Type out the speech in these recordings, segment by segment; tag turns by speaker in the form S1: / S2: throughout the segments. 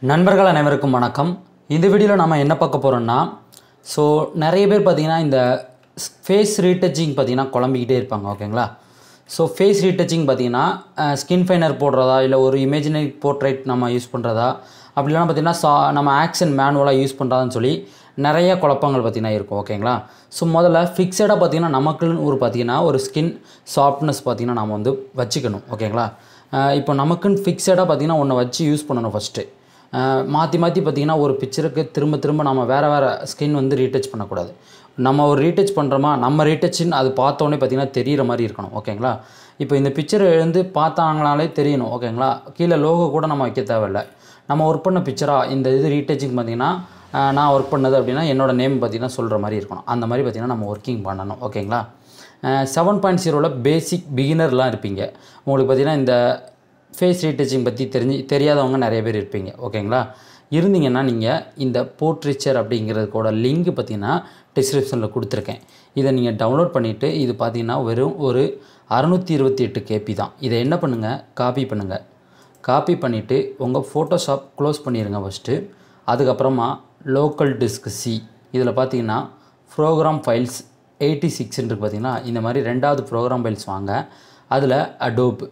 S1: நண்பர்கள் அனைவருக்கும் வணக்கம். இந்த வீடியோவில் நம்ம என்ன பார்க்க போகிறோம்னா, நிறைய பேர் பார்த்திங்கன்னா இந்த ஃபேஸ் ரீடச்சிங் பார்த்திங்கன்னா குழம்பிக்கிட்டே இருப்பாங்க. ஓகேங்களா? ஃபேஸ் ரீடச்சிங் பார்த்திங்கன்னா ஸ்கின் ஃபைனர் போடுறதா, இல்லை ஒரு இமேஜினரி போர்ட்ரேட் நம்ம யூஸ் பண்ணுறதா, அப்படி இல்லைனா பார்த்திங்கன்னா நம்ம ஆக்ஷன் மேனுவலாக யூஸ் பண்ணுறதான்னு சொல்லி நிறைய குழப்பங்கள் பார்த்திங்கன்னா இருக்கும். ஓகேங்களா? முதல்ல ஃபிக்ஸடாக பார்த்திங்கன்னா நமக்குன்னு பார்த்திங்கன்னா ஒரு ஸ்கின் சாஃப்ட்னஸ் பார்த்திங்கன்னா நம்ம வந்து வச்சுக்கணும். ஓகேங்களா? இப்போ நமக்குன்னு ஃபிக்ஸடாக பார்த்திங்கன்னா ஒன்றை வச்சு யூஸ் பண்ணணும். ஃபஸ்ட்டு மாற்றி பார்த்திங்கன்னா ஒரு பிக்சருக்கு திரும்ப நம்ம வேறு ஸ்கின் வந்து ரீடச் பண்ணக்கூடாது. நம்ம ஒரு ரீடச் பண்ணுறோமா, நம்ம ரீடச்சுன்னு அது பார்த்தோன்னே பார்த்திங்கன்னா தெரிகிற மாதிரி இருக்கணும். ஓகேங்களா? இப்போ இந்த பிக்சர் வந்து பார்த்தாங்கனாலே தெரியணும். ஓகேங்களா? கீழே லோகோ கூட நம்ம வைக்க தேவையில்ல. நம்ம ஒர்க் பண்ண பிக்சராக இந்த இது ரீடச்சிங் பார்த்திங்கன்னா நான் ஒர்க் பண்ணது அப்படின்னா என்னோடய நேம் பார்த்திங்கன்னா சொல்கிற மாதிரி இருக்கணும். அந்த மாதிரி பார்த்திங்கன்னா நம்ம ஒர்க்கிங் பண்ணணும். ஓகேங்களா? 7.0ல் பேசிக் பிகினர்லாம் இருப்பீங்க. உங்களுக்கு பார்த்திங்கன்னா இந்த ஃபேஸ் ரீடச்சிங் பற்றி தெரியாதவங்க நிறைய பேர் இருப்பீங்க. ஓகேங்களா? இருந்தீங்கன்னா நீங்கள் இந்த போர்ட்ரேச்சர் அப்படிங்கிறதுக்கோட லிங்க் பார்த்திங்கன்னா டிஸ்கிரிப்ஷனில் கொடுத்துருக்கேன். இதை நீங்கள் டவுன்லோட் பண்ணிவிட்டு இது பார்த்திங்கன்னா வெறும் ஒரு 628 KB தான். இதை என்ன பண்ணுங்கள், காப்பி பண்ணுங்கள். காப்பி பண்ணிவிட்டு உங்கள் ஃபோட்டோஷாப் க்ளோஸ் பண்ணிடுங்க ஃபஸ்ட்டு. அதுக்கப்புறமா லோக்கல் டிஸ்க் சி இதில் பார்த்திங்கன்னா ப்ரோக்ராம் ஃபைல்ஸ் 86 இருக்குது. பார்த்திங்கன்னா இந்த மாதிரி ரெண்டாவது ப்ரோக்ராம் ஃபைல்ஸ் வாங்க. அதில் அடோப்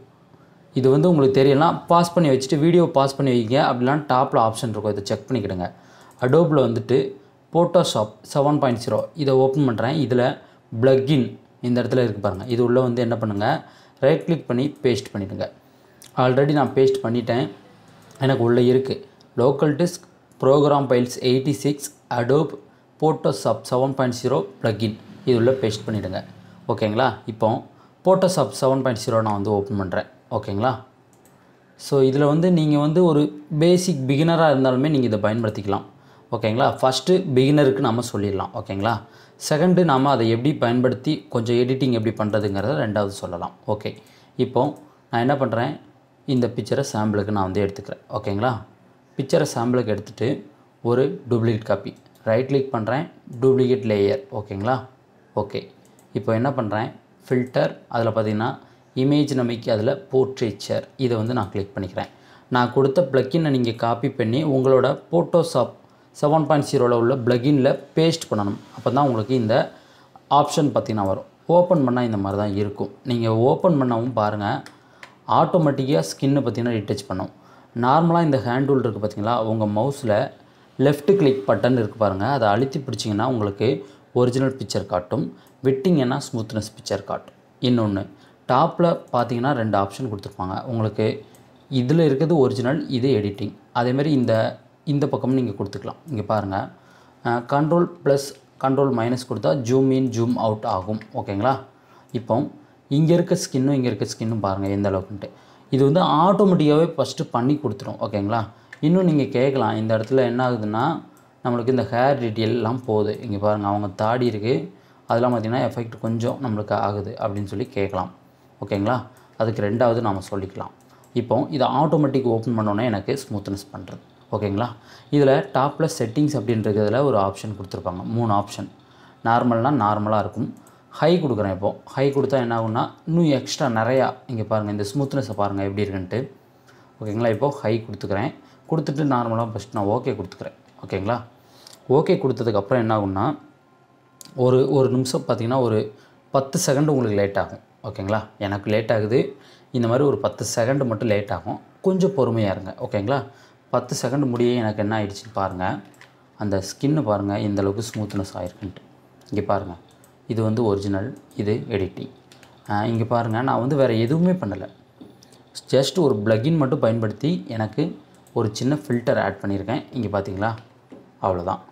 S1: இது வந்து உங்களுக்கு தெரியலாம், பாஸ் பண்ணி வச்சுட்டு வீடியோ பாஸ் பண்ணி வைங்க. அப்படிலாம் டாப்பில் ஆப்ஷன் இருக்கும், இதை செக் பண்ணிக்கிடுங்க. அடோப்பில் வந்துட்டு ஃபோட்டோஷாப் 7.0 இதை ஓப்பன் பண்ணுறேன். இதில் ப்ளக்கின் இந்த இடத்துல இருக்குது பாருங்கள். இது உள்ளே வந்து என்ன பண்ணுங்கள், ரைட் கிளிக் பண்ணி பேஸ்ட் பண்ணிவிடுங்க. ஆல்ரெடி நான் பேஸ்ட் பண்ணிட்டேன், எனக்கு உள்ளே இருக்குது. Local disk program files 86 Adobe Photoshop 7.0 plugin இது உள்ளே பேஸ்ட் பண்ணிவிடுங்க. ஓகேங்களா? இப்போ ஃபோட்டோஷாப் 7.0 நான் வந்து ஓப்பன் பண்ணுறேன். ஓகேங்களா? இதில் வந்து நீங்கள் வந்து ஒரு பேசிக் பிகினராக இருந்தாலுமே நீங்கள் இதை பயன்படுத்திக்கலாம். ஓகேங்களா? ஃபஸ்ட்டு பிகினருக்கு நம்ம சொல்லிடலாம். ஓகேங்களா? செகண்டு நாம் அதை எப்படி பயன்படுத்தி கொஞ்சம் எடிட்டிங் எப்படி பண்ணுறதுங்கிறத ரெண்டாவது சொல்லலாம். ஓகே, இப்போது நான் என்ன பண்ணுறேன், இந்த பிக்சரை சாம்பிளுக்கு நான் வந்து எடுத்துக்கிறேன். ஓகேங்களா? பிக்சரை சாம்பிளுக்கு எடுத்துகிட்டு ஒரு டூப்ளிகேட் காப்பி ரைட் கிளிக் பண்ணுறேன், டூப்ளிகேட் லேயர். ஓகேங்களா? ஓகே, இப்போ என்ன பண்ணுறேன், ஃபில்டர் அதில் பார்த்திங்கன்னா இமேஜ் நமிக்கு அதில் போர்ட்ரேச்சர் இதை வந்து நான் கிளிக் பண்ணிக்கிறேன். நான் கொடுத்த ப்ளக்கினை நீங்கள் காப்பி பண்ணி உங்களோட ஃபோட்டோஷாப் 7.0ல் உள்ள ப்ளக்கினில் பேஸ்ட் பண்ணணும். அப்போ தான் உங்களுக்கு இந்த ஆப்ஷன் பார்த்திங்கன்னா வரும். ஓப்பன் பண்ணால் இந்த மாதிரி தான் இருக்கும். நீங்கள் ஓப்பன் பண்ணவும் பாருங்கள், ஆட்டோமேட்டிக்காக ஸ்கின்னு பார்த்திங்கன்னா ரீடச் பண்ணும். நார்மலாக இந்த ஹேண்ட் டூல் இருக்குது பார்த்திங்களா, உங்கள் மவுஸில் லெஃப்ட் கிளிக் பட்டன் இருக்குது பாருங்கள், அதை அழுத்தி பிடிச்சிங்கன்னா உங்களுக்கு ஒரிஜினல் பிக்சர் காட்டும், விட்டிங்கன்னா ஸ்மூத்னஸ் பிக்சர் காட்டும். இன்னொன்று டாப்பில் பார்த்தீங்கன்னா 2 ஆப்ஷன் கொடுத்துருப்பாங்க உங்களுக்கு. இதில் இருக்கிறது ஒரிஜினல், இது எடிட்டிங். அதேமாதிரி இந்த பக்கமும் நீங்கள் கொடுத்துக்கலாம். இங்கே பாருங்கள், கண்ட்ரோல் ப்ளஸ் கண்ட்ரோல் மைனஸ் கொடுத்தா ஜூம் இன் ஜூம் அவுட் ஆகும். ஓகேங்களா? இப்போ இங்கே இருக்க ஸ்கின்னும் இங்கே இருக்க ஸ்கின்னும் பாருங்கள் எந்த அளவுக்குன்ட்டு. இது வந்து ஆட்டோமேட்டிக்காகவே ஃபஸ்ட்டு பண்ணி கொடுத்துரும். ஓகேங்களா? இன்னும் நீங்கள் கேட்கலாம், இந்த இடத்துல என்ன ஆகுதுன்னா நம்மளுக்கு இந்த ஹேர் டீட்டெயிலெலாம் போகுது. இங்கே பாருங்கள், அவங்க தாடி இருக்குது, அதெல்லாம் பார்த்திங்கன்னா எஃபெக்ட் கொஞ்சம் நம்மளுக்கு ஆகுது அப்படின்னு சொல்லி கேட்கலாம். ஓகேங்களா? அதுக்கு ரெண்டாவது நாம் சொல்லிக்கலாம். இப்போ இதை ஆட்டோமேட்டிக் ஓப்பன் பண்ணோன்னே எனக்கு ஸ்மூத்னஸ் பண்ணுறது. ஓகேங்களா? இதில் டாப்பில் செட்டிங்ஸ் அப்படின்றதுல ஒரு ஆப்ஷன் கொடுத்துருப்பாங்க, 3 ஆப்ஷன். நார்மல்னால் நார்மலாக இருக்கும். ஹை கொடுக்குறேன். இப்போது ஹை கொடுத்தா என்ன ஆகுன்னா இன்னும் எக்ஸ்ட்ரா நிறையா இங்கே பாருங்கள், இந்த ஸ்மூத்னஸை பாருங்கள் எப்படி இருக்குன்ட்டு. ஓகேங்களா? இப்போது ஹை கொடுத்துக்கிறேன். கொடுத்துட்டு நார்மலாக ஃபஸ்ட் நான் ஓகே கொடுத்துக்கிறேன். ஓகேங்களா? ஓகே கொடுத்ததுக்கப்புறம் என்ன ஆகுன்னா ஒரு நிமிஷம் பார்த்திங்கன்னா ஒரு 10 செகண்ட் உங்களுக்கு லேட் ஆகும். ஓகேங்களா? எனக்கு லேட் ஆகுது, இந்த மாதிரி ஒரு 10 செகண்ட் மட்டும் லேட் ஆகும், கொஞ்சம் பொறுமையாக இருங்க. ஓகேங்களா? 10 செகண்ட் முடிய எனக்கு என்ன ஆகிடுச்சின்னு பாருங்கள், அந்த ஸ்கின்னு பாருங்கள் எந்த அளவுக்கு ஸ்மூத்னஸ் ஆகிருக்குன்ட்டு. இங்கே பாருங்கள், இது வந்து ஒரிஜினல், இது எடிட்டிங். இங்கே பாருங்கள், நான் வந்து வேறு எதுவுமே பண்ணலை, ஜஸ்ட் ஒரு ப்ளக்கின் மட்டும் பயன்படுத்தி எனக்கு ஒரு சின்ன ஃபில்டர் ஆட் பண்ணியிருக்கேன். இங்கே பார்த்தீங்களா, அவ்வளோதான்,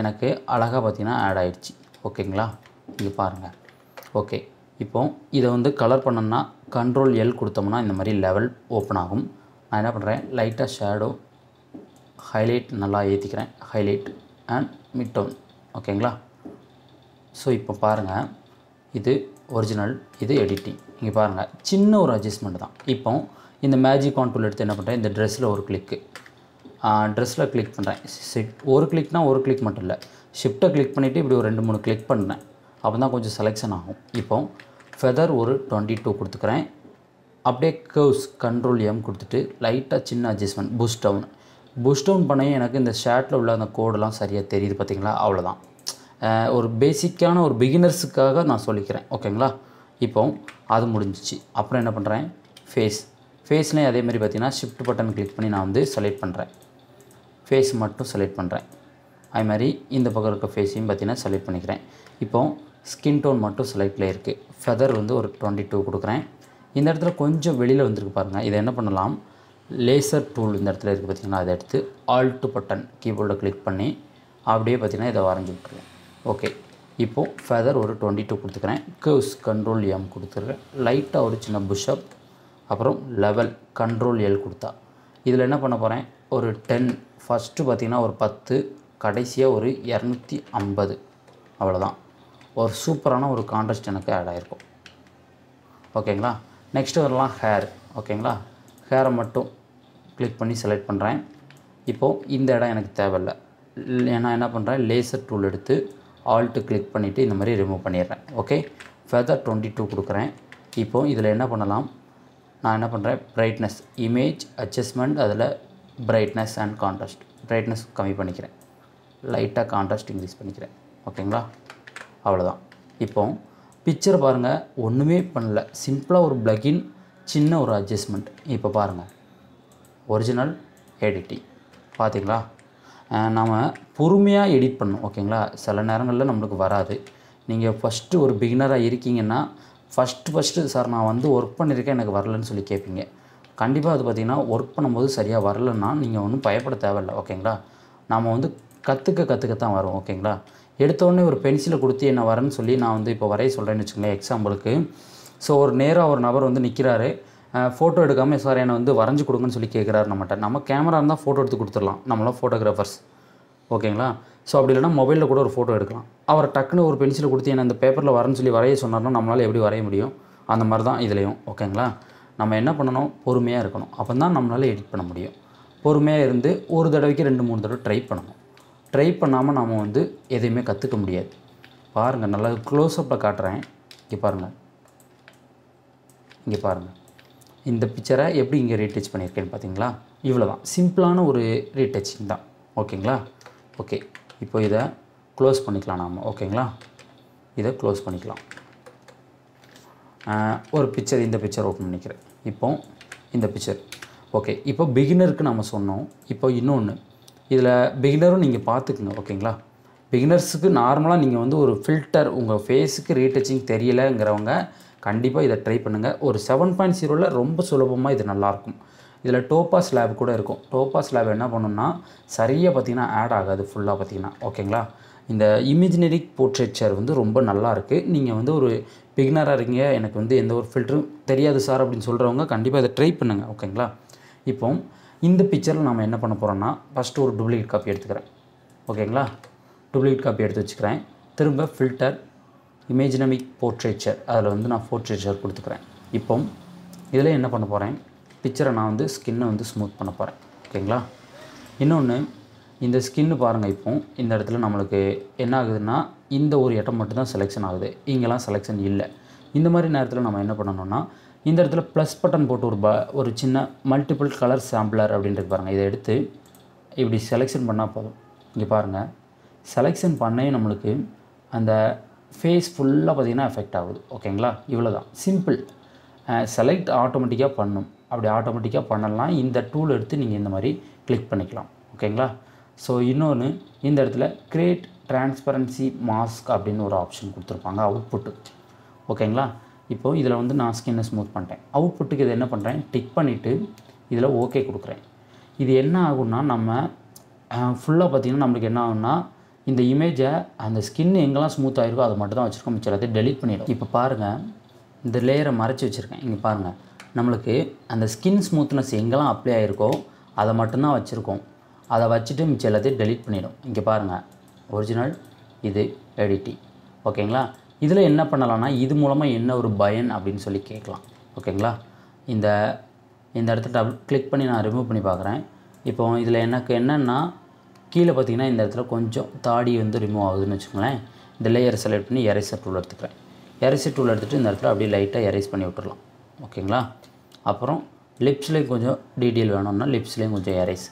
S1: எனக்கு அழகாக பார்த்திங்கன்னா ஆட் ஆகிடுச்சு. ஓகேங்களா? இங்கே பாருங்கள். ஓகே, இப்போது இதை வந்து கலர் பண்ணோம்னா கண்ட்ரோல் எல் கொடுத்தோம்னா இந்த மாதிரி லெவல் ஓப்பன் ஆகும். நான் என்ன பண்ணுறேன், லைட்டாக ஷேடோ ஹைலைட் நல்லா ஏற்றிக்கிறேன், ஹைலைட் அண்ட் மிட் டவுன். ஓகேங்களா? இப்போ பாருங்கள், இது ஒரிஜினல், இது எடிட்டிங். இங்கே பாருங்கள், சின்ன ஒரு அட்ஜஸ்ட்மெண்ட் தான். இப்போ இந்த மேஜிக் ஆன் டூல் எடுத்து என்ன பண்ணுறேன், இந்த ட்ரெஸ்ஸில் ஒரு கிளிக்கு, ட்ரெஸ்ஸில் கிளிக் பண்ணுறேன். ஒரு கிளிக்னால் ஒரு கிளிக் மட்டும் இல்லை, ஷிஃப்ட்டை கிளிக் பண்ணிவிட்டு இப்படி ஒரு 2-3 கிளிக் பண்ணுறேன், அப்போ தான் கொஞ்சம் செலெக்ஷன் ஆகும். இப்போ ஃபெதர் ஒரு 22 கொடுத்துக்கிறேன். அப்படியே கர்வ்ஸ் கண்ட்ரோல் எம் கொடுத்துட்டு லைட்டாக சின்ன adjustment boost down push down பண்ணையும் எனக்கு இந்த ஷர்ட்டில் உள்ள அந்த கோடெலாம் சரியாக தெரியுது பார்த்தீங்களா, அவ்வளோதான். ஒரு பேசிக்கான ஒரு பிகினர்ஸுக்காக நான் சொல்லிக்கிறேன். ஓகேங்களா, இப்போ அது முடிஞ்சிச்சு. அப்புறம் என்ன பண்ணுறேன், ஃபேஸ்லேயும் அதே மாதிரி பார்த்தீங்கன்னா ஷிஃப்ட் பட்டன் கிளிக் பண்ணி நான் வந்து செலக்ட் பண்ணுறேன். ஃபேஸ் மட்டும் செலக்ட் பண்ணுறேன். அது மாதிரி இந்த பக்கம் இருக்க ஃபேஸையும் பார்த்தீங்கன்னா செலக்ட் பண்ணிக்கிறேன். இப்போ ஸ்கின் டோன் மட்டும் செலக்டில் இருக்குது. ஃபெதர் வந்து ஒரு 22 கொடுக்குறேன். இந்த இடத்துல கொஞ்சம் வெளியில் வந்துருக்கு பாருங்கள். இதை என்ன பண்ணலாம், லேசர் டூல் இந்த இடத்துல இருக்குது பார்த்தீங்கன்னா, அதை எடுத்து ஆல்ட் பட்டன் கீபோர்டில் கிளிக் பண்ணி அப்படியே பார்த்தீங்கன்னா இதை வரைஞ்சி விட்டுருவேன். ஓகே, இப்போது ஃபெதர் ஒரு 22 கொடுத்துக்கிறேன். கர்வ்ஸ் கண்ட்ரோல் எம் கொடுத்துருக்கேன். லைட்டாக ஒரு சின்ன புஷ்அப், அப்புறம் லெவல் கண்ட்ரோல் எல் கொடுத்தா இதில் என்ன பண்ண போகிறேன், ஒரு 10, ஃபஸ்ட்டு பார்த்திங்கன்னா ஒரு 10, கடைசியாக ஒரு 250. அவ்வளோதான். ஒரு சூப்பரான ஒரு கான்ட்ராஸ்ட் எனக்கு ஆட் ஆகிருக்கும். ஓகேங்களா, நெக்ஸ்ட்டு வரலாம் ஹேர். ஓகேங்களா, ஹேரை மட்டும் கிளிக் பண்ணி செலக்ட் பண்ணுறேன். இப்போது இந்த இடம் எனக்கு தேவையில்லை. நான் என்ன பண்ணுறேன், லேசர் டூல் எடுத்து ஆல்ட்டு கிளிக் பண்ணிவிட்டு இந்த மாதிரி ரிமூவ் பண்ணிடுறேன். ஓகே, ஃபெதர் 22 கொடுக்குறேன். இப்போது இதில் என்ன பண்ணலாம், நான் என்ன பண்ணுறேன், பிரைட்னஸ், இமேஜ் அட்ஜஸ்ட்மெண்ட், அதில் பிரைட்னஸ் அண்ட் கான்ட்ராஸ்ட். பிரைட்னஸ் கம்மி பண்ணிக்கிறேன், லைட்டாக கான்ட்ராஸ்ட் இன்க்ரீஸ் பண்ணிக்கிறேன். ஓகேங்களா, அவ்வளோதான். இப்போது பிக்சர் பாருங்கள், ஒன்றுமே பண்ணல, சிம்பிளாக ஒரு பிளகின், சின்ன ஒரு அட்ஜஸ்ட்மெண்ட். இப்போ பாருங்கள், ஒரிஜினல் எடிட்டிங் பார்த்தீங்களா. நாம் பொறுமையாக எடிட் பண்ணணும். ஓகேங்களா, சில நேரங்களில் நம்மளுக்கு வராது. நீங்கள் ஃபஸ்ட்டு ஒரு பிகினராக இருக்கீங்கன்னா ஃபஸ்ட்டு சார் நான் வந்து ஒர்க் பண்ணியிருக்கேன் எனக்கு வரலன்னு சொல்லி கேட்பீங்க. கண்டிப்பாக அது பார்த்திங்கன்னா ஒர்க் பண்ணும்போது சரியாக வரலன்னா நீங்கள் ஒன்றும் பயப்பட தேவையில்லை. ஓகேங்களா, நாம் வந்து கற்றுக்கத்தான் வரும். ஓகேங்களா, எடுத்தோடனே ஒரு பென்சிலை கொடுத்து என்ன வரேன்னு சொல்லி நான் வந்து இப்போ வரைய சொல்கிறேன்னு வச்சுக்கோங்களேன் எக்ஸாம்பிளுக்கு. ஸோ ஒரு நேராக ஒரு நபர் வந்து நிற்கிறாரு, ஃபோட்டோ எடுக்காமல் சார் என்னை வந்து வரைஞ்சி கொடுங்கன்னு சொல்லி கேட்குறாரு நம்மகிட்ட. நம்ம கேமரா இருந்தால் ஃபோட்டோ எடுத்து கொடுத்துடலாம், நம்மளாம் ஃபோட்டோகிராஃபர்ஸ். ஓகேங்களா, ஸோ அப்படி இல்லைனா மொபைலில் கூட ஒரு ஃபோட்டோ எடுக்கலாம். அவர் டக்குன்னு ஒரு பென்சிலை கொடுத்து என்ன அந்த பேப்பரில் வரேன்னு சொல்லி வரைய சொன்னார்னா நம்மளால் எப்படி வரைய முடியும்? அந்த மாதிரி தான் இதுலேயும். ஓகேங்களா, நம்ம என்ன பண்ணணும், பொறுமையாக இருக்கணும். அப்போ தான் நம்மளால் எடிட் பண்ண முடியும். பொறுமையாக இருந்து ஒரு தடவைக்கு 2-3 தடவை ட்ரை பண்ணணும். ட்ரை பண்ணாமல் நாம் வந்து எதையுமே கற்றுக்க முடியாது. பாருங்கள், நல்லா க்ளோஸ்அப்பில் காட்டுறேன். இங்கே பாருங்கள், இங்கே பாருங்கள், இந்த பிக்சரை எப்படி இங்கே ரீடச் பண்ணியிருக்கேன்னு பார்த்தீங்களா. இவ்வளோ தான், சிம்பிளான ஒரு ரீடச்சிங் தான். ஓகேங்களா, ஓகே, இப்போ இதை க்ளோஸ் பண்ணிக்கலாம் நாம். ஓகேங்களா, இதை க்ளோஸ் பண்ணிக்கலாம். ஒரு பிக்சர், இந்த பிக்சர் ஓப்பன் பண்ணிக்கிறேன். இப்போ இந்த பிக்சர் ஓகே. இப்போ பிகினருக்கு நம்ம சொன்னோம். இப்போ இன்னொன்று, இதில் பிகினரும் நீங்கள் பார்த்துக்குங்க. ஓகேங்களா, பிகினர்ஸுக்கு நார்மலாக நீங்கள் வந்து ஒரு ஃபில்டர் உங்கள் ஃபேஸுக்கு ரீடச்சிங் தெரியலைங்கிறவங்க கண்டிப்பாக இதை ட்ரை பண்ணுங்கள். ஒரு 7.0 ரொம்ப சுலபமாக இது நல்லாயிருக்கும். இதில் டோபாஸ் லேப் கூட இருக்கும். டோபாஸ் லேப் என்ன பண்ணணும்னா சரியாக பார்த்திங்கன்னா ஆட் ஆகாது ஃபுல்லாக பார்த்திங்கன்னா. ஓகேங்களா, இந்த இமேஜினரிக் போர்ட்ரேச்சர் வந்து ரொம்ப நல்லா இருக்குது. நீங்கள் வந்து ஒரு பிகினராக இருக்கீங்க, எனக்கு வந்து எந்த ஒரு ஃபில்டரும் தெரியாது சார் அப்படின்னு சொல்கிறவங்க கண்டிப்பாக இதை ட்ரை பண்ணுங்கள். ஓகேங்களா, இப்போ இந்த பிக்சரில் நம்ம என்ன பண்ண போகிறோம்னா ஃபஸ்ட்டு ஒரு டூப்ளிகேட் காப்பி எடுத்துக்கிறேன். ஓகேங்களா, டூப்ளிகேட் காப்பி எடுத்து வச்சுக்கிறேன். திரும்ப ஃபில்டர், இமேஜினரிக் போர்ட்ரேச்சர், அதில் வந்து நான் போர்ட்ரேச்சர் கொடுத்துக்கிறேன். இப்போ இதில் என்ன பண்ண போகிறேன், பிக்சரை நான் வந்து ஸ்கின்னை வந்து ஸ்மூத் பண்ண போகிறேன். ஓகேங்களா, இன்னொன்று இந்த ஸ்கின்னு பாருங்கள். இப்போ இந்த இடத்துல நம்மளுக்கு என்ன ஆகுதுன்னா இந்த ஒரு இடம் மட்டும்தான் செலெக்ஷன் ஆகுது, இங்கெல்லாம் செலெக்ஷன் இல்லை. இந்த மாதிரி நேரத்தில் நம்ம என்ன பண்ணணும்னா இந்த இடத்துல ப்ளஸ் பட்டன் போட்டு ஒரு சின்ன மல்டிபிள் கலர் சாம்பிளர் அப்படின்றது பாருங்கள். இதை எடுத்து இப்படி செலெக்ஷன் பண்ணால் போதும். இங்கே பாருங்கள், செலெக்ஷன் பண்ணே நம்மளுக்கு அந்த ஃபேஸ் ஃபுல்லாக பார்த்திங்கன்னா எஃபெக்ட் ஆகுது. ஓகேங்களா, இவ்வளோ தான், சிம்பிள். செலக்ட் ஆட்டோமேட்டிக்காக பண்ணும். அப்படி ஆட்டோமேட்டிக்காக பண்ணலாம், இந்த டூல் எடுத்து நீங்கள் இந்த மாதிரி கிளிக் பண்ணிக்கலாம். ஓகேங்களா, ஸோ இன்னொன்று இந்த இடத்துல கிரியேட் டிரான்ஸ்பரன்சி மாஸ்க் அப்படின்னு ஒரு ஆப்ஷன் கொடுத்துருப்பாங்க, அவுட்புட்டு. ஓகேங்களா, இப்போது இதில் வந்து நான் ஸ்கின்னை ஸ்மூத் பண்ணிட்டேன். அவுட்புட்டுக்கு இதை என்ன பண்ணுறேன், டிக் பண்ணிவிட்டு இதில் ஓகே கொடுக்குறேன். இது என்ன ஆகும்னா நம்ம ஃபுல்லாக பார்த்திங்கன்னா நம்மளுக்கு என்ன ஆகும்னா இந்த இமேஜை அந்த ஸ்கின் எங்கெல்லாம் ஸ்மூத் ஆகிருக்கோ அதை மட்டும் தான் வச்சுருக்கோம், மிச்சம் எல்லாத்தையும் டெலிட் பண்ணிவிடும். இப்போ பாருங்கள், இந்த லேயரை மறைச்சி வச்சுருக்கேன். இங்கே பாருங்கள், நம்மளுக்கு அந்த ஸ்கின் ஸ்மூத்னஸ் எங்கெல்லாம் அப்ளை ஆகிருக்கோ அதை மட்டும்தான் வச்சுருக்கோம். அதை வச்சுட்டு மிச்சம் எல்லாத்தையும் டெலிட் பண்ணிடும். இங்கே பாருங்கள், ஒரிஜினல், இது எடிட்டிங். ஓகேங்களா, இதில் என்ன பண்ணலாம்னா இது மூலமாக என்ன ஒரு பயன் அப்படின்னு சொல்லி கேட்கலாம். ஓகேங்களா, இந்த இடத்துல டபுள் கிளிக் பண்ணி நான் ரிமூவ் பண்ணி பார்க்குறேன். இப்போ இதில் எனக்கு என்னென்னா கீழே பார்த்திங்கன்னா இந்த இடத்துல கொஞ்சம் தாடி வந்து ரிமூவ் ஆகுதுன்னு வச்சுக்கோங்களேன். இந்த லேயரை செலக்ட் பண்ணி எரேசர் டூல் எடுத்துக்கிறேன். எரேசர் டூல் எடுத்துகிட்டு இந்த இடத்துல அப்படியே லைட்டாக எரேஸ் பண்ணி விட்டுறலாம். ஓகேங்களா, அப்புறம் லிப்ஸ்லேயும் கொஞ்சம் டீட்டெயில் வேணும்னா லிப்ஸ்லேயும் கொஞ்சம் எரேஸ்.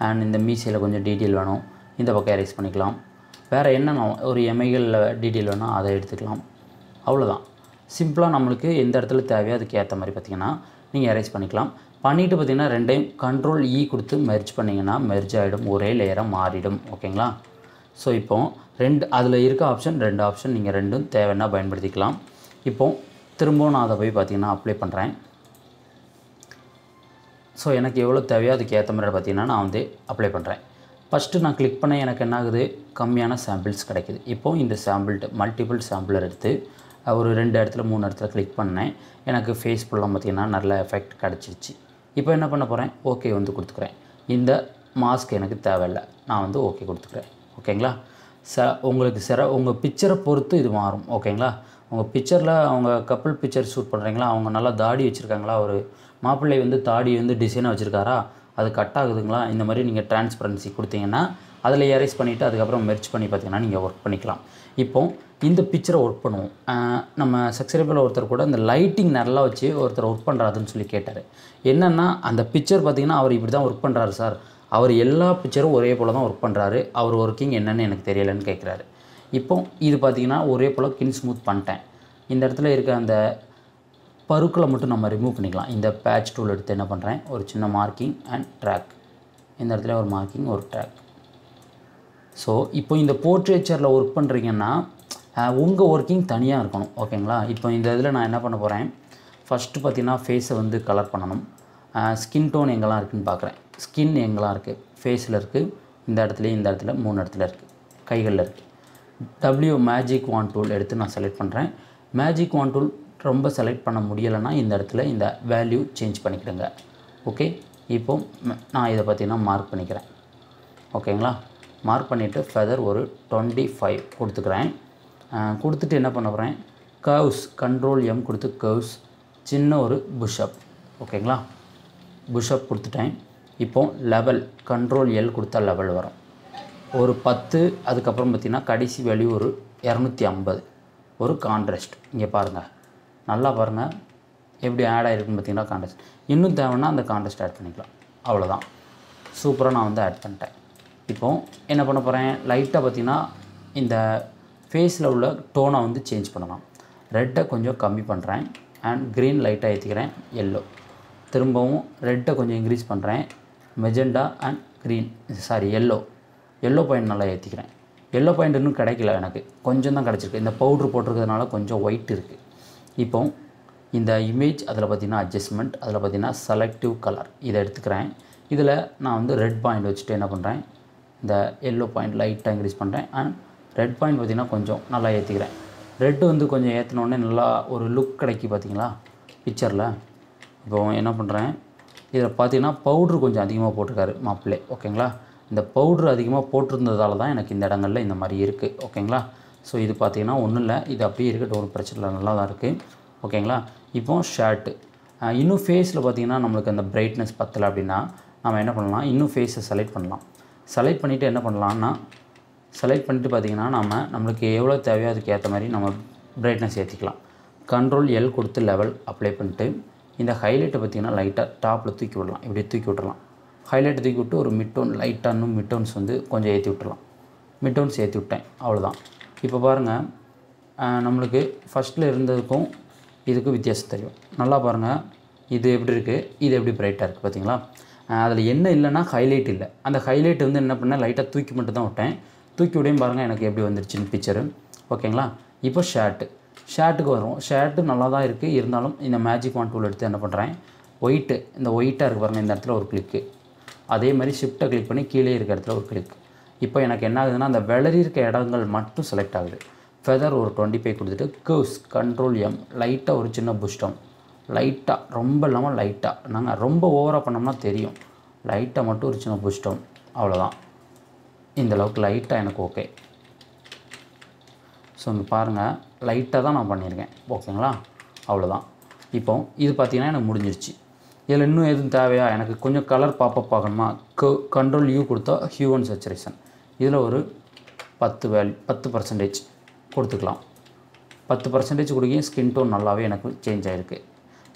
S1: அண்ட் இந்த மீசையில் கொஞ்சம் டீட்டெயில் வேணும், இந்த பக்கம் எரேஸ் பண்ணிக்கலாம். வேறு என்ன ஒரு எமைகளில் டீட்டெயில் வேணும் அதை எடுத்துக்கலாம். அவ்வளோதான். சிம்பிளாக நம்மளுக்கு எந்த இடத்துல தேவையோ அதுக்கு ஏற்ற மாதிரி பார்த்திங்கன்னா நீங்கள் எரேஸ் பண்ணிக்கலாம். பண்ணிவிட்டு பார்த்திங்கன்னா ரெண்டையும் கண்ட்ரோல் இ கொடுத்து மெர்ஜ் பண்ணிங்கன்னா மெர்ஜ் ஆகிடும், ஒரே லேயராக மாறிடும். ஓகேங்களா? ஸோ இப்போது அதில் இருக்க ஆப்ஷன் 2 ஆப்ஷன் நீங்கள் ரெண்டும் தேவைன்னா பயன்படுத்திக்கலாம். இப்போது திரும்பவும் நான் அதை போய் பார்த்திங்கன்னா அப்ளை பண்ணுறேன். ஸோ எனக்கு எவ்வளோ தேவையோ அதுக்கு ஏற்ற மாதிரி பார்த்திங்கன்னா நான் வந்து அப்ளை பண்ணுறேன். ஃபஸ்ட்டு நான் கிளிக் பண்ண எனக்கு என்ன ஆகுது, கம்மியான சாம்பிள்ஸ் கிடைக்குது. இப்போது இந்த மல்டிபிள் சாம்பிளர் எடுத்து ஒரு 2 இடத்துல 3 இடத்துல கிளிக் பண்ணேன். எனக்கு ஃபேஸ் ஃபுல்லாக பார்த்திங்கன்னா நல்ல எஃபெக்ட் கிடச்சிருச்சு. இப்போ என்ன பண்ண போகிறேன், ஓகே வந்து கொடுத்துக்கிறேன். இந்த மாஸ்க் எனக்கு தேவையில்லை, நான் வந்து ஓகே கொடுத்துக்கிறேன். ஓகேங்களா? உங்களுக்கு உங்கள் பிக்சரை பொறுத்து இது மாறும். ஓகேங்களா? உங்கள் பிக்சரில் அவங்க கப்புள் பிக்சர் ஷூட் பண்ணுறீங்களா, அவங்க நல்லா தாடி வச்சுருக்காங்களா, ஒரு மாப்பிள்ளை வந்து தாடி வந்து டிசைனாக வச்சுருக்காரா, அது கட் ஆகுதுங்களா, இந்த மாதிரி நீங்கள் டிரான்ஸ்பரன்சி கொடுத்தீங்கன்னா அதில் எரேஸ் பண்ணிவிட்டு அதுக்கப்புறம் மெர்ஜ் பண்ணி பார்த்திங்கன்னா நீங்கள் ஒர்க் பண்ணிக்கலாம். இப்போது இந்த பிக்சரை ஒர்க் பண்ணுவோம். நம்ம சப்ஸ்கிரைபரில் ஒருத்தர் கூட இந்த லைட்டிங் நல்லா வச்சு ஒருத்தர் ஒர்க் பண்ணுறாருன்னு சொல்லி கேட்டார். என்னென்னா அந்த பிக்சர் பார்த்திங்கன்னா அவர் இப்படி தான் ஒர்க் பண்ணுறாரு சார், அவர் எல்லா பிக்சரும் ஒரே போல் தான் ஒர்க் பண்ணுறாரு, அவர் ஒர்க்கிங் என்னென்னு எனக்கு தெரியலைன்னு கேட்குறாரு. இப்போது இது பார்த்திங்கன்னா ஒரே போல் கின் ஸ்மூத் பண்ணிட்டேன். இந்த இடத்துல இருக்க அந்த பருக்களை மட்டும் நம்ம ரிமூவ் பண்ணிக்கலாம். இந்த பேட்ச் டூல் எடுத்து என்ன பண்ணுறேன், ஒரு சின்ன மார்க்கிங் அண்ட் ட்ராக், இந்த இடத்துல ஒரு மார்க்கிங் ஒரு ட்ராக். ஸோ இப்போ இந்த போர்ட்ரேச்சரில் ஒர்க் பண்ணுறீங்கன்னா உங்கள் ஒர்க்கிங் தனியாக இருக்கணும். ஓகேங்களா? இப்போ இந்த இதில் நான் என்ன பண்ண போகிறேன், ஃபஸ்ட்டு பார்த்திங்கன்னா ஃபேஸை வந்து கலர் பண்ணணும். ஸ்கின் டோன் எங்கெல்லாம் இருக்குதுன்னு பார்க்குறேன். ஸ்கின் எங்கெல்லாம் இருக்குது, ஃபேஸில் இருக்குது, இந்த இடத்துல 3 இடத்துல இருக்குது, கைகளில் இருக்குது. மேஜிக் வாண்ட் டூல் எடுத்து நான் செலக்ட் பண்ணுறேன். மேஜிக் வாண்ட் டூல் ரொம்ப செலக்ட் பண்ண முடியலைன்னா இந்த இடத்துல இந்த வேல்யூ சேஞ்ச் பண்ணிக்கிடுங்க. ஓகே, இப்போது நான் இதை பார்த்திங்கன்னா மார்க் பண்ணிக்கிறேன். ஓகேங்களா? மார்க் பண்ணிவிட்டு ஃபெதர் ஒரு 25 கொடுத்துக்கிறேன். கொடுத்துட்டு என்ன பண்ண போகிறேன், கர்வ்ஸ் கண்ட்ரோல் எம் கொடுத்து கர்வ்ஸ் சின்ன ஒரு புஷ்அப். ஓகேங்களா? புஷ்அப் கொடுத்துட்டேன். இப்போது லெவல் கண்ட்ரோல் எல் கொடுத்தா லெவல் வரும் ஒரு 10. அதுக்கப்புறம் பார்த்திங்கன்னா கடைசி வேல்யூ ஒரு 250. ஒரு கான்ட்ராஸ்ட் இங்கே பாருங்கள், நல்லா பாருங்கள் எப்படி ஆட் ஆகிருக்குன்னு பார்த்திங்கன்னா கான்ட்ராஸ்ட். இன்னும் தேவைன்னா அந்த கான்ட்ராஸ்ட் ஆட் பண்ணிக்கலாம். அவ்வளோதான், சூப்பராக நான் வந்து ஆட் பண்ணிட்டேன். இப்போது என்ன பண்ண போகிறேன், லைட்டாக பார்த்திங்கன்னா இந்த ஃபேஸில் உள்ள டோனை வந்து சேஞ்ச் பண்ணலாம். ரெட்டை கொஞ்சம் கம்மி பண்ணுறேன் அண்ட் க்ரீன் லைட்டாக ஏற்றிக்கிறேன். எல்லோ திரும்பவும் ரெட்டை கொஞ்சம் இன்க்ரீஸ் பண்ணுறேன். மெஜெண்டா அண்ட் எல்லோ பாயிண்ட் நல்லா ஏற்றிக்கிறேன். எல்லோ பாயிண்ட் இன்னும் கிடைக்கல, எனக்கு கொஞ்சம் தான் கிடச்சிருக்கு. இந்த பவுட்ரு போட்டிருக்கிறதுனால கொஞ்சம் ஒயிட் இருக்குது. இப்போ இந்த இமேஜ் அதில் பார்த்திங்கன்னா அட்ஜஸ்ட்மெண்ட், அதில் பார்த்திங்கன்னா செலக்டிவ் கலர் இதை எடுத்துக்கிறேன். இதில் நான் வந்து ரெட் பாயிண்ட் வச்சுட்டு என்ன பண்ணுறேன், இந்த எல்லோ பாயிண்ட் லைட்டாக இன்க்ரீஸ் பண்ணுறேன் அண்ட் ரெட் பாயிண்ட் பார்த்திங்கன்னா கொஞ்சம் நல்லா ஏற்றிக்கிறேன். ரெட்டு வந்து கொஞ்சம் ஏற்றினோடனே நல்லா ஒரு லுக் கிடைக்கி பார்த்திங்களா பிக்சரில். இப்போது என்ன பண்ணுறேன், இதில் பார்த்திங்கன்னா பவுட்ரு கொஞ்சம் அதிகமாக போட்டிருக்காரு மாப்பிள்ளை. ஓகேங்களா? இந்த பவுட்ரு அதிகமாக போட்டிருந்ததால தான் எனக்கு இந்த இடங்களில் இந்த மாதிரி இருக்குது. ஓகேங்களா? ஸோ இது பார்த்திங்கன்னா ஒன்றும் இல்லை, இது அப்படியே இருக்கட்டும், ஒரு பிரச்சனை இல்லை, நல்லா தான் இருக்குது. ஓகேங்களா? இப்போது ஷர்ட்டு இன்னும் ஃபேஸில் பார்த்திங்கன்னா நம்மளுக்கு அந்த பிரைட்னஸ் பத்தலை அப்படின்னா நம்ம என்ன பண்ணலாம், இன்னும் ஃபேஸை செலக்ட் பண்ணலாம். செலக்ட் பண்ணிவிட்டு என்ன பண்ணலான்னா, செலக்ட் பண்ணிவிட்டு பார்த்திங்கன்னா நம்மளுக்கு எவ்வளோ தேவையோ அதுக்கு ஏற்ற மாதிரி நம்ம பிரைட்னஸ் ஏற்றிக்கலாம். கண்ட்ரோல் எல் கொடுத்து லெவல் அப்ளை பண்ணிட்டு இந்த ஹைலைட்டை பார்த்திங்கன்னா லைட்டாக டாப்பில் தூக்கி விடலாம். இப்படி தூக்கி விட்டுறலாம். ஹைலைட்டை தூக்கி விட்டு ஒரு மிட் டோன் லைட்டாக இன்னும் மிட் டோன்ஸ் வந்து கொஞ்சம் ஏற்றி விட்டுறலாம். மிட் டோன்ஸ் ஏற்றி விட்டேன், அவ்வளோதான். இப்போ பாருங்கள், நம்மளுக்கு ஃபஸ்ட்டில் இருந்ததுக்கும் இதுக்கும் வித்தியாசம் தெரியும். நல்லா பாருங்கள், இது எப்படி இருக்குது, இது எப்படி பிரைட்டாக இருக்குது பார்த்திங்களா? அதில் என்ன இல்லைன்னா ஹைலைட் இல்லை. அந்த ஹைலைட் வந்து என்ன பண்ணேன், லைட்டாக தூக்கி மட்டும் தான் விட்டேன். தூக்கி விடையும் பாருங்கள் எனக்கு எப்படி வந்துருச்சுன்னு பிக்சரு. ஓகேங்களா? இப்போ ஷர்ட்டுக்கு வரும். ஷர்ட்டு நல்லா தான் இருக்குது, இருந்தாலும் இந்த மேஜிக் வாண்ட் டூல் எடுத்து என்ன பண்ணுறேன், இந்த ஒயிட்டாக இருக்குது பாருங்கள், இந்த இடத்துல ஒரு கிளிக்கு. அதே மாதிரி ஷிஃப்ட்டை கிளிக் பண்ணி கீழே இருக்க இடத்துல ஒரு கிளிக். இப்போ எனக்கு என்ன ஆகுதுன்னா அந்த வெளரி இருக்க இடங்கள் மட்டும் செலக்ட் ஆகுது. ஃபெதர் ஒரு 25 கொடுத்துட்டு கர்வ்ஸ் கண்ட்ரோல் எம் லைட்டாக ஒரு சின்ன புஷ்டம், லைட்டாக ரொம்ப இல்லாமல் லைட்டாக, நாங்கள் ரொம்ப ஓவராக பண்ணோம்னா தெரியும், லைட்டாக மட்டும் ஒரு சின்ன புஷ்டம், அவ்வளோதான். இந்தளவுக்கு லைட்டாக எனக்கு ஓகே. ஸோ இங்கே பாருங்கள், லைட்டாக தான் நான் பண்ணியிருக்கேன். ஓகேங்களா? அவ்வளோதான். இப்போ இது பார்த்திங்கன்னா எனக்கு முடிஞ்சிருச்சு. இதில் இன்னும் எதுவும் தேவையா, எனக்கு கொஞ்சம் கலர் பாப்பப் ஆகணுமா, கண்ட்ரோல் யூ கொடுத்தா ஹியூ அண்ட் சேச்சுரேஷன், இதில் ஒரு 10% கொடுத்துக்கலாம். 10% கொடுக்க ஸ்கின் டோன் நல்லாவே எனக்கு சேஞ்ச் ஆகிருக்கு.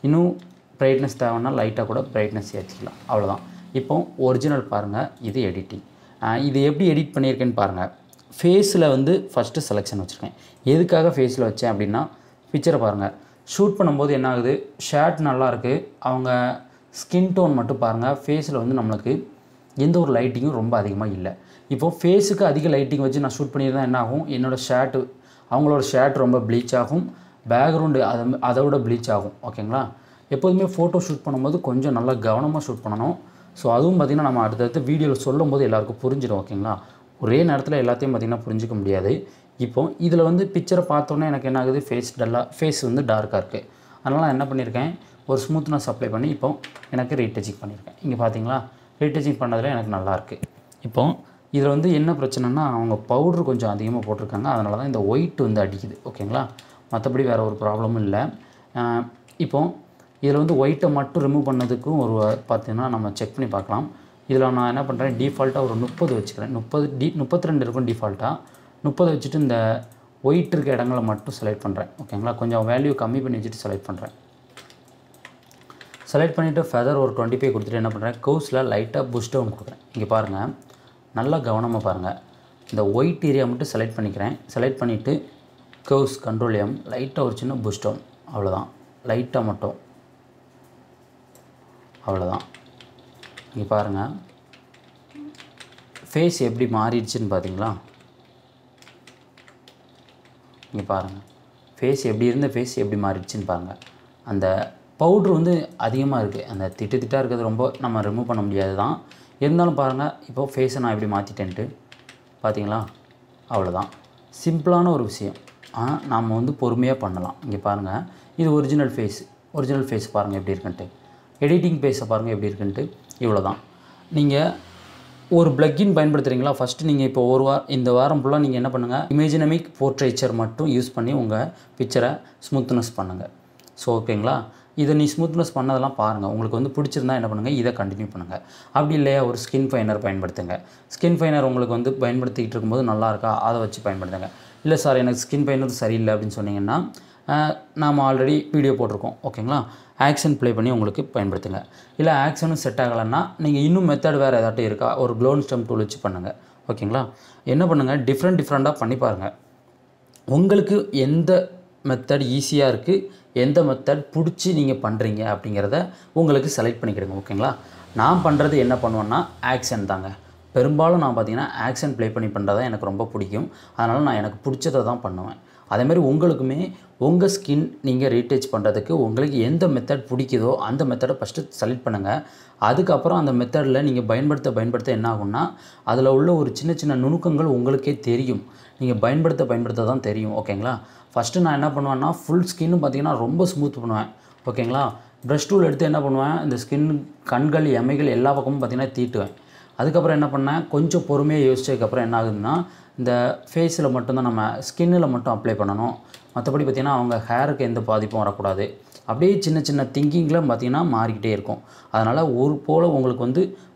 S1: இன்னும் பிரைட்னஸ் தேவைன்னா லைட்டாக கூட பிரைட்னஸ் ஏற்றிக்கலாம். அவ்வளோதான். இப்போ ஒரிஜினல் பாருங்கள், இது எடிட்டிங். இது எப்படி எடிட் பண்ணியிருக்கேன்னு பாருங்கள். ஃபேஸில் வந்து ஃபஸ்ட்டு செலெக்ஷன் வச்சுருக்கேன். எதுக்காக ஃபேஸில் வச்சேன் அப்படின்னா, பிக்சரை பாருங்கள். ஷூட் பண்ணும்போது என்ன ஆகுது, ஷர்ட் நல்லாயிருக்கு, அவங்க ஸ்கின் டோன் மட்டும் பாருங்கள். ஃபேஸில் வந்து நம்மளுக்கு எந்த ஒரு லைட்டிங்கும் ரொம்ப அதிகமாக இல்லை. இப்போது ஃபேஸுக்கு அதிக லைட்டிங் வச்சு நான் ஷூட் பண்ணியிருந்தால் என்ன ஆகும், என்னோடய ஷர்ட்டு அவங்களோட ஷர்ட் ரொம்ப ப்ளீச் ஆகும், பேக்ரவுண்டு அதை விட ப்ளீச் ஆகும். ஓகேங்களா? எப்போதுமே ஃபோட்டோ ஷூட் பண்ணும்போது கொஞ்சம் நல்லா கவனமாக ஷூட் பண்ணணும். ஸோ அதுவும் பார்த்திங்கன்னா நம்ம அடுத்தடுத்து வீடியோவில் சொல்லும் போது எல்லாருக்கும் புரிஞ்சிடும். ஓகேங்களா? ஒரே நேரத்தில் எல்லாத்தையும் பார்த்திங்கன்னா புரிஞ்சிக்க முடியாது. இப்போ இதில் வந்து பிக்சரை பார்த்தோன்னே எனக்கு என்ன ஆகுது, ஃபேஸ் வந்து டார்க்காக இருக்குது. அதனால் நான் என்ன பண்ணியிருக்கேன், ஒரு ஸ்மூத்னஸ் அப்ளை பண்ணி இப்போ எனக்கு ரீடச்சிங் பண்ணியிருக்கேன். இங்கே பார்த்தீங்களா, ரீடச்சிங் பண்ணதில் எனக்கு நல்லாயிருக்கு. இப்போ இதில் வந்து என்ன பிரச்சனைனா, அவங்க பவுட்ரு கொஞ்சம் அதிகமாக போட்டிருக்காங்க. அதனால தான் இந்த ஒயிட் வந்து அடிக்குது. ஓகேங்களா? மற்றபடி வேறு ஒரு ப்ராப்ளமும் இல்லை. இப்போ இதில் வந்து ஒயிட்டை மட்டும் ரிமூவ் பண்ணதுக்கும் ஒரு பார்த்தீங்கன்னா நம்ம செக் பண்ணி பார்க்கலாம். இதில் நான் என்ன பண்ணுறேன், டிஃபால்ட்டாக ஒரு 30 வச்சுக்கிறேன். 32 இருக்கும் டிஃபால்ட்டாக. 30 வச்சுட்டு இந்த ஒயிட் இருக்க இடங்களை மட்டும் செலக்ட் பண்ணுறேன். ஓகேங்களா? கொஞ்சம் வேல்யூ கம்மி பண்ணி வச்சுட்டு செலக்ட் பண்ணுறேன். செலக்ட் பண்ணிவிட்டு ஃபெதர் ஒரு 25 கொடுத்துட்டு என்ன பண்ணுறேன், கர்வ்ஸில் லைட்டாக புஷ் டவுன் கொடுக்குறேன். இங்கே பாருங்கள், நல்லா கவனமாக பாருங்கள். இந்த ஒயிட் ஏரியா மட்டும் செலக்ட் பண்ணிக்கிறேன். செலக்ட் பண்ணிவிட்டு கர்வ்ஸ் கண்ட்ரோல் எம் லைட்டாக ஒரு சின்ன புஷ் டவுன், அவ்வளோதான். லைட்டாக மட்டும், அவ்வளோதான். இங்கே பாருங்கள், ஃபேஸ் எப்படி மாறிடுச்சுன்னு பார்த்தீங்களா? இங்கே பாருங்கள், ஃபேஸ் எப்படி இருந்த ஃபேஸ் எப்படி மாறிடுச்சுன்னு பாருங்கள். அந்த பவுட்ரு வந்து அதிகமாக இருக்குது. அந்த திட்டாக இருக்கிறது ரொம்ப நம்ம ரிமூவ் பண்ண முடியாது தான். இருந்தாலும் பாருங்கள், இப்போது ஃபேஸை நான் எப்படி மாற்றிட்டேன்ட்டு பார்த்தீங்களா? அவ்வளோதான். சிம்பிளான ஒரு விஷயம். நாம் வந்து பொறுமையாக பண்ணலாம். இங்கே பாருங்கள், இது ஒரிஜினல் ஃபேஸ் பாருங்கள் எப்படி இருக்குன்ட்டு. எடிட்டிங் ஃபேஸை பாருங்கள் எப்படி இருக்குன்ட்டு. இவ்வளோ தான். நீங்கள் ஒரு ப்ளக்கின் பயன்படுத்துகிறீங்களா, ஃபஸ்ட்டு நீங்கள் இப்போ இந்த வாரம் ஃபுல்லாக நீங்கள் என்ன பண்ணுங்கள், இமேஜினமிக் போர்ட்ரேச்சர் மட்டும் யூஸ் பண்ணி உங்கள் பிக்சரை ஸ்மூத்னஸ் பண்ணுங்கள். ஸோ ஓகேங்களா? இதை நீ ஸ்மூத்னஸ் பண்ணதெல்லாம் பாருங்கள். உங்களுக்கு வந்து பிடிச்சிருந்தா என்ன பண்ணுங்கள், இதை கண்டினியூ பண்ணுங்கள். அப்படி இல்லையா, ஒரு ஸ்கின் ஃபைனர் பயன்படுத்துங்க. ஸ்கின் ஃபைனர் உங்களுக்கு வந்து பயன்படுத்திக்கிட்டு இருக்கும்போது நல்லா இருக்கா, அதை வச்சு பயன்படுத்துங்க. இல்லை சார் எனக்கு ஸ்கின் ஃபைனர் சரியில்லை அப்படின்னு சொன்னீங்கன்னா, நாம் ஆல்ரெடி வீடியோ போட்டிருக்கோம். ஓகேங்களா? ஆக்ஷன் ப்ளே பண்ணி உங்களுக்கு பயன்படுத்துங்க. இல்லை ஆக்ஷனும் செட் ஆகலைன்னா நீங்கள் இன்னும் மெத்தட் வேறு ஏதாட்டும் இருக்கா, ஒரு க்ளோன் ஸ்டெம் டூல் வச்சு பண்ணுங்கள். ஓகேங்களா? என்ன பண்ணுங்கள், டிஃப்ரெண்ட்டாக பண்ணி பாருங்கள். உங்களுக்கு எந்த மெத்தட் ஈஸியாக இருக்குது, எந்த மெத்தட் பிடிச்சி நீங்கள் பண்ணுறீங்க அப்படிங்கிறத உங்களுக்கு செலக்ட் பண்ணிக்கிடுங்க. ஓகேங்களா? நான் பண்ணுறது என்ன பண்ணுவேன்னா, ஆக்ஷன் தாங்க. பெரும்பாலும் நான் பார்த்தீங்கன்னா ஆக்ஷன் ப்ளே பண்ணி பண்ணுறது தான் எனக்கு ரொம்ப பிடிக்கும். அதனால் நான் எனக்கு பிடிச்சதை தான் பண்ணுவேன். அதேமாதிரி உங்களுக்குமே உங்கள் ஸ்கின் நீங்கள் ரீடச் பண்ணுறதுக்கு உங்களுக்கு எந்த மெத்தட் பிடிக்குதோ அந்த மெத்தடை ஃபஸ்ட்டு செலக்ட் பண்ணுங்கள். அதுக்கப்புறம் அந்த மெத்தடில் நீங்கள் பயன்படுத்த என்ன ஆகும்னா, அதில் உள்ள ஒரு சின்ன நுணுக்கங்கள் உங்களுக்கே தெரியும். நீங்கள் பயன்படுத்த தான் தெரியும். ஓகேங்களா? ஃபஸ்ட்டு நான் என்ன பண்ணுவேன்னா, ஃபுல் ஸ்கின்னும் பார்த்திங்கன்னா ரொம்ப ஸ்மூத் பண்ணுவேன். ஓகேங்களா? ப்ரஷ் டூல் எடுத்து என்ன பண்ணுவேன், இந்த ஸ்கின் கண்கள் எமைகள் எல்லா பக்கமும் பார்த்திங்கன்னா தீட்டுவேன். அதுக்கப்புறம் என்ன பண்ணேன், கொஞ்சம் பொறுமையாக யோசிச்சதுக்கப்புறம் என்ன ஆகுதுன்னா, இந்த ஃபேஸில் மட்டும்தான் நம்ம ஸ்கின்னில் மட்டும் அப்ளை பண்ணணும். மற்றபடி பார்த்திங்கன்னா அவங்க ஹேருக்கு எந்த பாதிப்பும் வரக்கூடாது. அப்படியே சின்ன திங்கிங்கில் பார்த்திங்கன்னா மாறிக்கிட்டே இருக்கும். அதனால் ஒரு போல்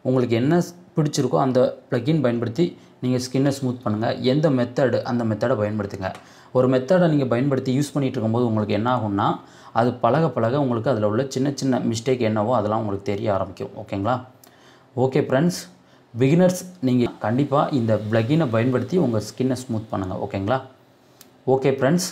S1: உங்களுக்கு என்ன பிடிச்சிருக்கோ அந்த ப்ளக்கின் பயன்படுத்தி நீங்கள் ஸ்கின்னை ஸ்மூத் பண்ணுங்கள். எந்த மெத்தடு அந்த மெத்தடை பயன்படுத்துங்க. ஒரு மெத்தடை நீங்கள் பயன்படுத்தி யூஸ் பண்ணிகிட்டு இருக்கும்போது உங்களுக்கு என்ன ஆகும்னா, அது பழக உங்களுக்கு அதில் உள்ள சின்ன மிஸ்டேக் என்னவோ அதெல்லாம் உங்களுக்கு தெரிய ஆரம்பிக்கும். ஓகேங்களா? ஓகே ஃப்ரெண்ட்ஸ், பிகினர்ஸ் நீங்கள் கண்டிப்பாக இந்த ப்ளக்கினை பயன்படுத்தி உங்கள் ஸ்கின்னை ஸ்மூத் பண்ணுங்கள். ஓகேங்களா? Okay friends.